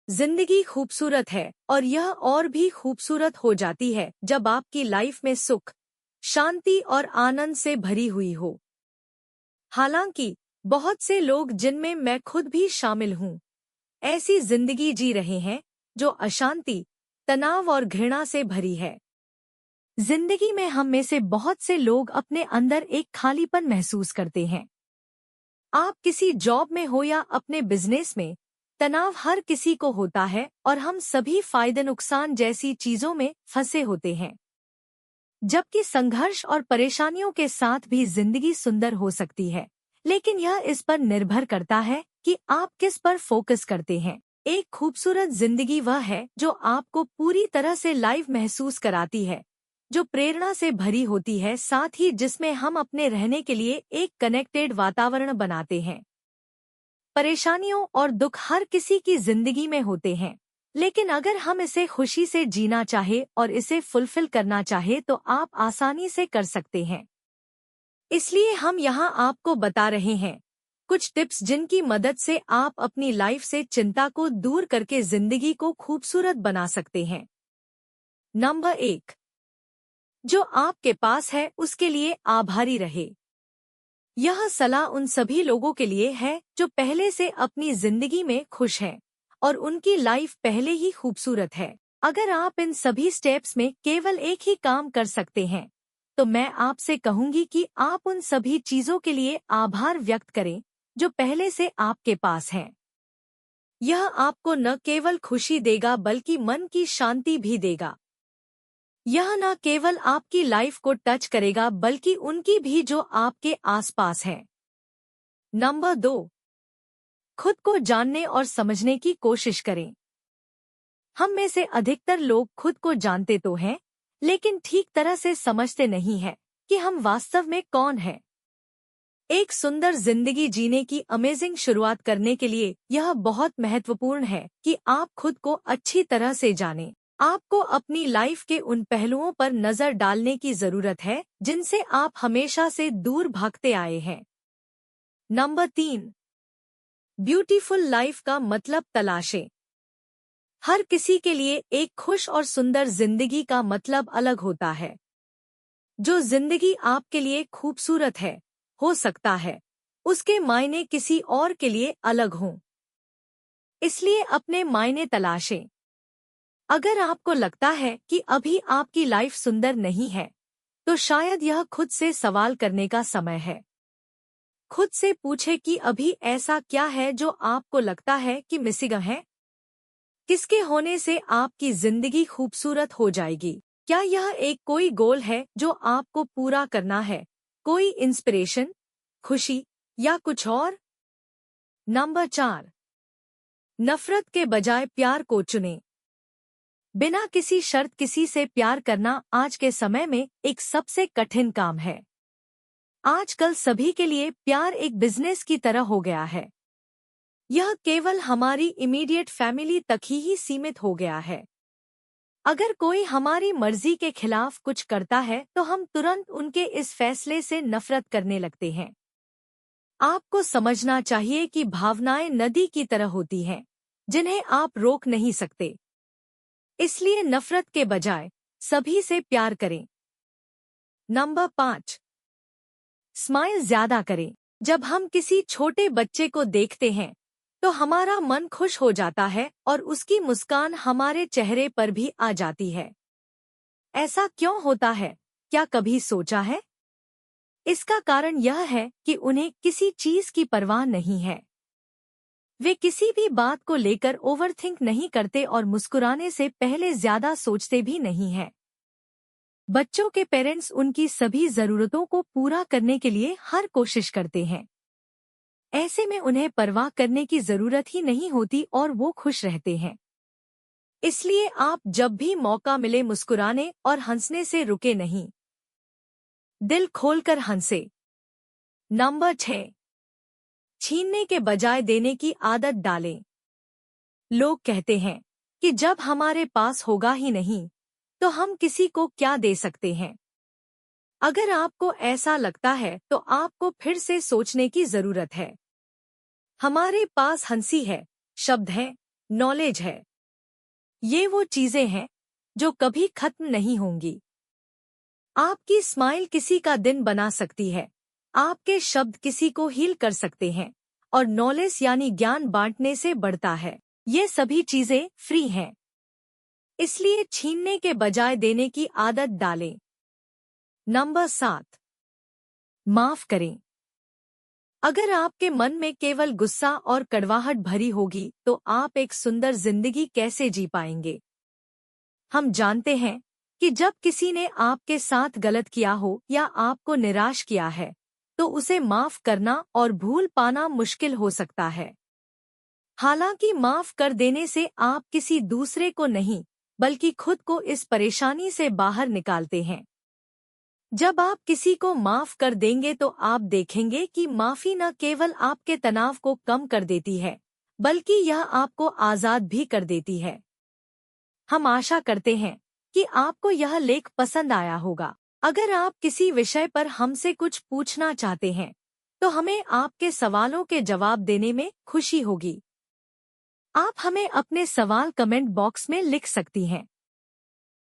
जिंदगी खूबसूरत है और यह और भी खूबसूरत हो जाती है जब आपकी लाइफ में सुख, शांति और आनंद से भरी हुई हो। हालांकि बहुत से लोग, जिनमें मैं खुद भी शामिल हूँ, ऐसी जिंदगी जी रहे हैं जो अशांति, तनाव और घृणा से भरी है। जिंदगी में हम में से बहुत से लोग अपने अंदर एक खालीपन महसूस करते हैं। आप किसी जॉब में हो या अपने बिजनेस में, तनाव हर किसी को होता है और हम सभी फायदे नुकसान जैसी चीजों में फंसे होते हैं। जबकि संघर्ष और परेशानियों के साथ भी जिंदगी सुंदर हो सकती है, लेकिन यह इस पर निर्भर करता है कि आप किस पर फोकस करते हैं। एक खूबसूरत जिंदगी वह है जो आपको पूरी तरह से लाइव महसूस कराती है, जो प्रेरणा से भरी होती है, साथ ही जिसमें हम अपने रहने के लिए एक कनेक्टेड वातावरण बनाते हैं। परेशानियों और दुख हर किसी की जिंदगी में होते हैं, लेकिन अगर हम इसे खुशी से जीना चाहे और इसे फुलफिल करना चाहे तो आप आसानी से कर सकते हैं। इसलिए हम यहाँ आपको बता रहे हैं कुछ टिप्स जिनकी मदद से आप अपनी लाइफ से चिंता को दूर करके जिंदगी को खूबसूरत बना सकते हैं। नंबर 1, जो आपके पास है उसके लिए आभारी रहे। यह सलाह उन सभी लोगों के लिए है जो पहले से अपनी जिंदगी में खुश हैं और उनकी लाइफ पहले ही खूबसूरत है। अगर आप इन सभी स्टेप्स में केवल एक ही काम कर सकते हैं, तो मैं आपसे कहूंगी कि आप उन सभी चीजों के लिए आभार व्यक्त करें जो पहले से आपके पास हैं। यह आपको न केवल खुशी देगा बल्कि मन की शांति भी देगा। यह न केवल आपकी लाइफ को टच करेगा बल्कि उनकी भी जो आपके आसपास हैं। नंबर 2, खुद को जानने और समझने की कोशिश करें। हम में से अधिकतर लोग खुद को जानते तो हैं, लेकिन ठीक तरह से समझते नहीं हैं कि हम वास्तव में कौन हैं। एक सुंदर जिंदगी जीने की अमेजिंग शुरुआत करने के लिए यह बहुत महत्वपूर्ण है कि आप खुद को अच्छी तरह से जानें। आपको अपनी लाइफ के उन पहलुओं पर नजर डालने की जरूरत है जिनसे आप हमेशा से दूर भागते आए हैं। नंबर 3, ब्यूटीफुल लाइफ का मतलब तलाशें। हर किसी के लिए एक खुश और सुंदर जिंदगी का मतलब अलग होता है। जो जिंदगी आपके लिए खूबसूरत है, हो सकता है उसके मायने किसी और के लिए अलग हों। इसलिए अपने मायने तलाशें। अगर आपको लगता है कि अभी आपकी लाइफ सुंदर नहीं है, तो शायद यह खुद से सवाल करने का समय है। खुद से पूछे कि अभी ऐसा क्या है जो आपको लगता है कि मिसिंग है। किसके होने से आपकी जिंदगी खूबसूरत हो जाएगी? क्या यह एक कोई गोल है जो आपको पूरा करना है, कोई इंस्पिरेशन, खुशी या कुछ और? नंबर 4, नफरत के बजाय प्यार को चुनें। बिना किसी शर्त किसी से प्यार करना आज के समय में एक सबसे कठिन काम है। आजकल सभी के लिए प्यार एक बिजनेस की तरह हो गया है। यह केवल हमारी इमीडिएट फैमिली तक ही सीमित हो गया है। अगर कोई हमारी मर्जी के खिलाफ कुछ करता है तो हम तुरंत उनके इस फैसले से नफरत करने लगते हैं। आपको समझना चाहिए कि भावनाएं नदी की तरह होती हैं, जिन्हें आप रोक नहीं सकते। इसलिए नफरत के बजाय सभी से प्यार करें। नंबर 5, स्माइल ज्यादा करें। जब हम किसी छोटे बच्चे को देखते हैं तो हमारा मन खुश हो जाता है और उसकी मुस्कान हमारे चेहरे पर भी आ जाती है। ऐसा क्यों होता है, क्या कभी सोचा है? इसका कारण यह है कि उन्हें किसी चीज की परवाह नहीं है। वे किसी भी बात को लेकर ओवरथिंक नहीं करते और मुस्कुराने से पहले ज्यादा सोचते भी नहीं हैं। बच्चों के पेरेंट्स उनकी सभी जरूरतों को पूरा करने के लिए हर कोशिश करते हैं। ऐसे में उन्हें परवाह करने की जरूरत ही नहीं होती और वो खुश रहते हैं। इसलिए आप जब भी मौका मिले मुस्कुराने और हंसने से रुके नहीं। दिल खोलकर हंसे। नंबर 6, छीनने के बजाय देने की आदत डालें। लोग कहते हैं कि जब हमारे पास होगा ही नहीं तो हम किसी को क्या दे सकते हैं। अगर आपको ऐसा लगता है तो आपको फिर से सोचने की जरूरत है। हमारे पास हंसी है, शब्द हैं, नॉलेज है। ये वो चीजें हैं जो कभी खत्म नहीं होंगी। आपकी स्माइल किसी का दिन बना सकती है, आपके शब्द किसी को हील कर सकते हैं, और नॉलेज यानी ज्ञान बांटने से बढ़ता है। ये सभी चीजें फ्री हैं, इसलिए छीनने के बजाय देने की आदत डालें। नंबर 7, माफ करें। अगर आपके मन में केवल गुस्सा और कड़वाहट भरी होगी तो आप एक सुंदर जिंदगी कैसे जी पाएंगे? हम जानते हैं कि जब किसी ने आपके साथ गलत किया हो या आपको निराश किया है, तो उसे माफ करना और भूल पाना मुश्किल हो सकता है। हालांकि माफ कर देने से आप किसी दूसरे को नहीं, बल्कि खुद को इस परेशानी से बाहर निकालते हैं। जब आप किसी को माफ कर देंगे तो आप देखेंगे कि माफी न केवल आपके तनाव को कम कर देती है, बल्कि यह आपको आजाद भी कर देती है। हम आशा करते हैं कि आपको यह लेख पसंद आया होगा। अगर आप किसी विषय पर हमसे कुछ पूछना चाहते हैं, तो हमें आपके सवालों के जवाब देने में खुशी होगी। आप हमें अपने सवाल कमेंट बॉक्स में लिख सकती हैं।